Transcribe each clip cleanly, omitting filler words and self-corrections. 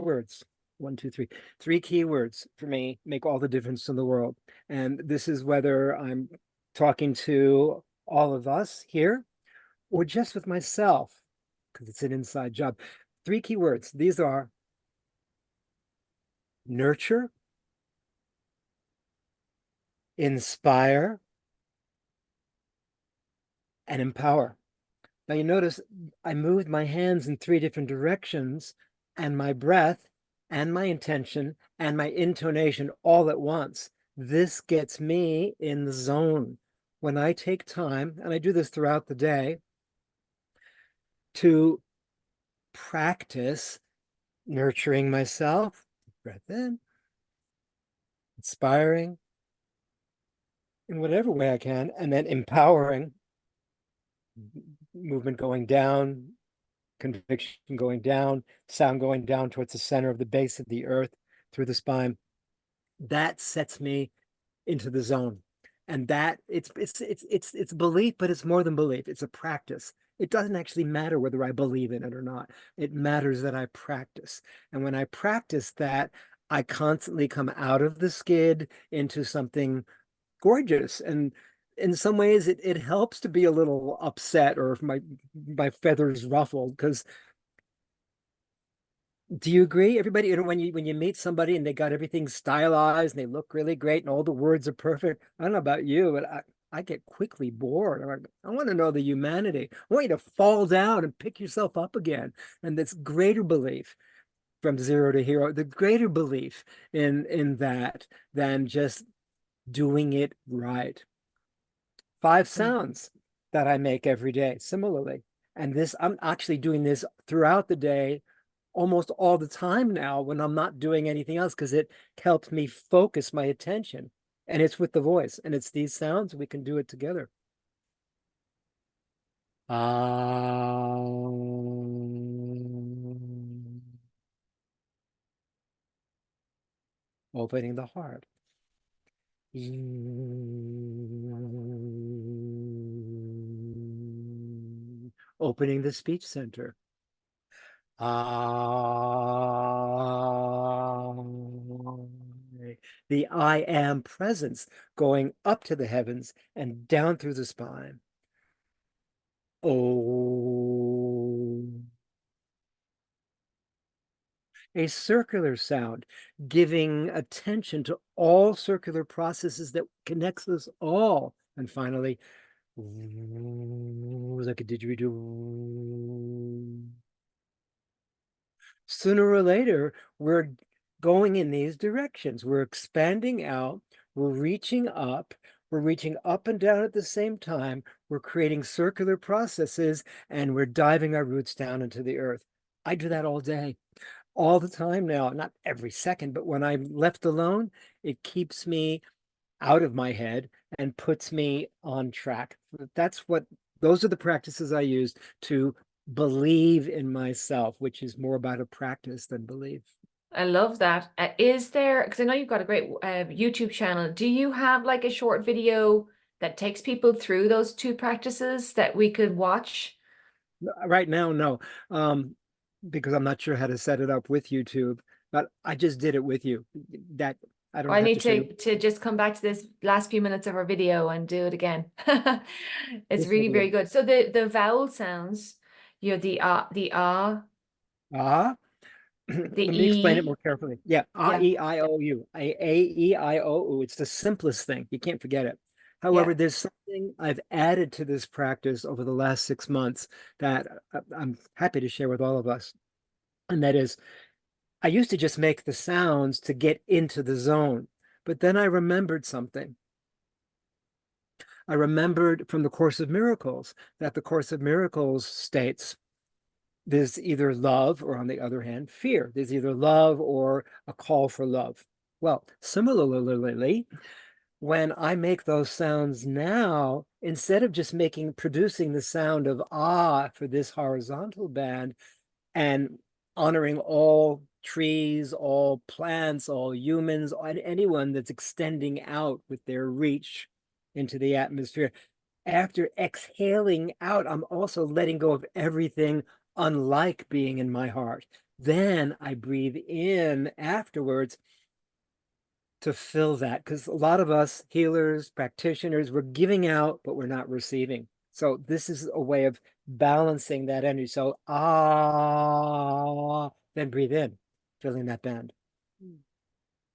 words. One, two, three. Three keywords for me make all the difference in the world. And this is whether I'm talking to all of us here or just with myself, because it's an inside job. Three keywords. These are nurture, inspire, and empower. Now you notice I moved my hands in three different directions, and my breath and my intention and my intonation all at once. This gets me in the zone. When I take time, and I do this throughout the day, to practice nurturing myself, breath in, inspiring in whatever way I can, and then empowering, movement going down, conviction going down, sound going down towards the center of the base of the earth through the spine. That sets me into the zone. And that it's belief, but it's more than belief. It's a practice. It doesn't actually matter whether I believe in it or not. It matters that I practice. And when I practice that, I constantly come out of the skid into something gorgeous. And in some ways it helps to be a little upset or if my feathers ruffled, because do you agree? Everybody, when you meet somebody and they got everything stylized and they look really great and all the words are perfect. I don't know about you, but I get quickly bored. I want to know the humanity. I want you to fall down and pick yourself up again. And this greater belief from zero to hero, the greater belief in that than just doing it right. Five sounds that I make every day, similarly. And this, I'm actually doing this throughout the day, almost all the time now when I'm not doing anything else, because it helps me focus my attention. And it's with the voice, and it's these sounds, we can do it together. Opening the heart. Opening the speech center. Ah, the I am presence going up to the heavens and down through the spine. Oh, a circular sound, giving attention to all circular processes that connects us all. And finally, like a didgeridoo. Sooner or later, we're going in these directions. We're expanding out, we're reaching up and down at the same time. We're creating circular processes and we're diving our roots down into the earth. I do that all day, all the time now, not every second, but when I'm left alone, it keeps me out of my head and puts me on track. Those are the practices I use to believe in myself, which is more about a practice than belief. I love that. Is there, because I know you've got a great YouTube channel, do you have like a short video that takes people through those two practices that we could watch? Right now, no, because I'm not sure how to set it up with YouTube, but I just did it with you. That I Or don't I have to need show you. to just come back to this last few minutes of our video and do it again. It's This will really be very good. So the vowel sounds, you know, the ah, ah. the Let me explain it more e, carefully. Yeah, yeah, A-E-I-O-U. A-E-I-O-U. It's the simplest thing. You can't forget it. yeah. However, there's something I've added to this practice over the last 6 months that I'm happy to share with all of us. And that is, I used to just make the sounds to get into the zone, but then I remembered something. I remembered from the Course of Miracles that the Course of Miracles states there's either love or, on the other hand, fear. There's either love or a call for love. Well, similarly, when I make those sounds now, instead of just producing the sound of ah for this horizontal band and honoring all trees, all plants, all humans, anyone that's extending out with their reach into the atmosphere, after exhaling out, I'm also letting go of everything unlike being in my heart. Then I breathe in afterwards to fill that, because a lot of us healers, practitioners, we're giving out, but we're not receiving. So this is a way of balancing that energy. So then breathe in, filling that band.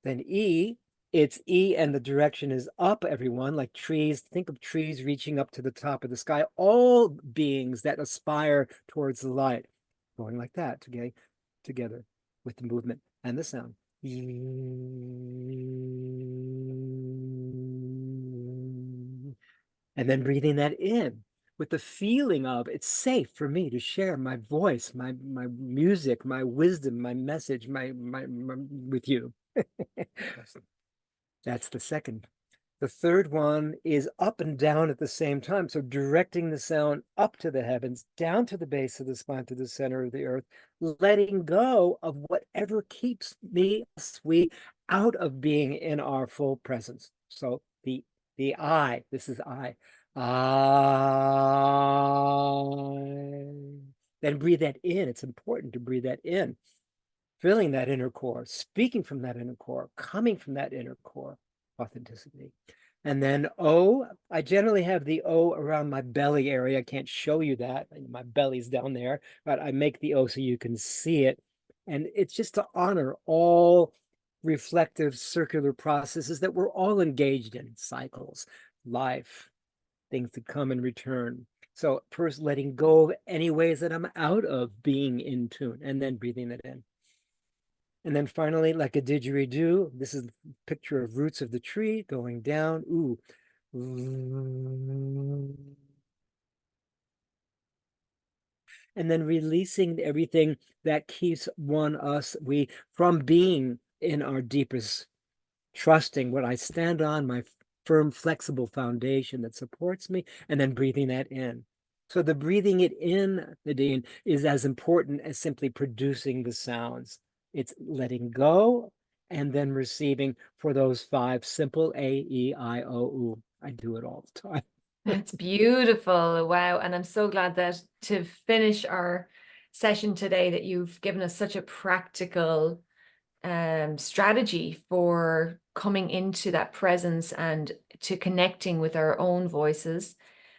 Then E, it's E and the direction is up, everyone, like trees. Think of trees reaching up to the top of the sky. All beings that aspire towards the light, going like that together with the movement and the sound. And then breathing that in with the feeling of it's safe for me to share my voice, my music, my wisdom, my message, my with you. That's the second. The third one is up and down at the same time. So directing the sound up to the heavens, down to the base of the spine, to the center of the earth, letting go of whatever keeps me, we, out of being in our full presence. So the I, this is I. I. Then breathe that in. It's important to breathe that in, filling that inner core, speaking from that inner core, coming from that inner core, authenticity. And then O, I generally have the O around my belly area. I can't show you that. My belly's down there, but I make the O so you can see it. And it's just to honor all reflective circular processes that we're all engaged in, cycles, life, things that come and return. So first letting go of any ways that I'm out of being in tune, and then breathing it in. And then finally, like a didgeridoo, this is a picture of roots of the tree going down. Ooh. And then releasing everything that keeps we from being in our deepest trusting what I stand on, my firm, flexible foundation that supports me, and then breathing that in. So the breathing it in, Aideen, is as important as simply producing the sounds. It's letting go and then receiving for those five simple A, E, I, O, U. I do it all the time. That's beautiful. Wow. And I'm so glad that to finish our session today, that you've given us such a practical strategy for coming into that presence and to connecting with our own voices